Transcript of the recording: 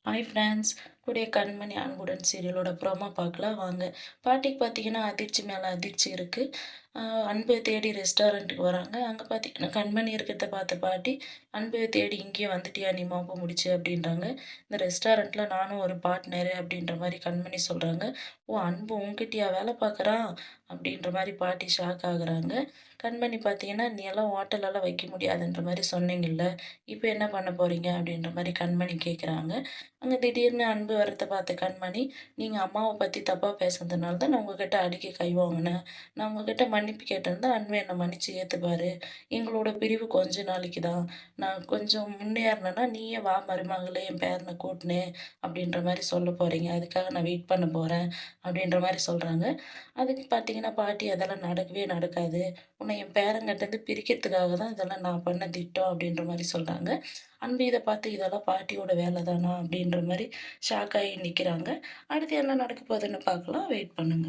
Hi friends. Today கண்மணி அன்புடன் சீரியலோட promo பார்க்கலாம் வாங்க. பாட்டிக்கு பார்த்தீங்கன்னா, அதிர்ச்சி மேல அதிர்ச்சி இருக்கு. அ அன்பு தேடி ரெஸ்டாரண்ட்டுக்கு வராங்க. அங்க பார்த்தீங்கன்னா, கண்மணி இருக்கிறத பார்த்த பாட்டி, "அன்பு தேடி இங்கேயே வந்துட்டியா நீ மோப்ப முடிச்சு" அப்படின்றாங்க. "இந்த ரெஸ்டாரண்ட்ல நானும் ஒரு பார்ட்னரு" அப்படின்ற மாரி கண்மணி சொல்றாங்க. "ஓ! அன்பு உன்கிட்டயா வேலை பார்க்குறான்?" அப்படின்ற மாரி பாட்டி ஷாக் ஆகுறாங்க. கண்மணி பார்த்தீங்கன்னா, "நீ எல்லாம் ஹோட்டலெல்லாம் வைக்க முடியாதுன்ற மாரி சொன்னீங்கல்ல, இப்ப என்ன பண்ண போறீங்க?" அப்படின்ற மாரி கண்மணி கேட்குறாங்க. அங்க திடீர்னு அன்பு வரத பார்த்த கண்மணி, "நீங்க அம்மாவ பத்தி தப்பா பேசுனதுனால தான் நான் உங்ககிட்ட அடிக்க கை ஓங்குனேன். நான் உங்ககிட்ட மன்னிப்பு கேட்டிருந்தா அன்பு என்ன மன்னிச்சு ஏத்துப்பாரு. எங்களோட பிரிவு கொஞ்ச நாளைக்கு தான். நான் கொஞ்சம் முன்னேறுனேன்னா, நீயே வா மருமகளே என் பேரன கூட்டுன்னு" அப்படின்ற மாரி சொல்ல போறீங்க. அதுக்காக நான் வெயிட் பண்ண போறேன் அப்படின்ற மாரி சொல்றாங்க. அதுக்கு பார்த்தீங்கன்னா, பாட்டி அதெல்லாம் நடக்கவே நடக்காது. உன்னை என் பேரன்கிட்டேருந்து பிரிக்கிறதுக்காக தான் இதெல்லாம் நான் பண்ண திட்டம் அப்படின்ற மாரி சொல்றாங்க. அன்பு இத பார்த்து இதெல்லாம் பாட்டியோட வேலை தானா அப்படின்ற மாரி ஷாக் ஆகி நிக்கிறாங்க. அடுத்து என்ன நடக்க போகுதுன்னு பார்க்கலாம். வெயிட் பண்ணுங்க.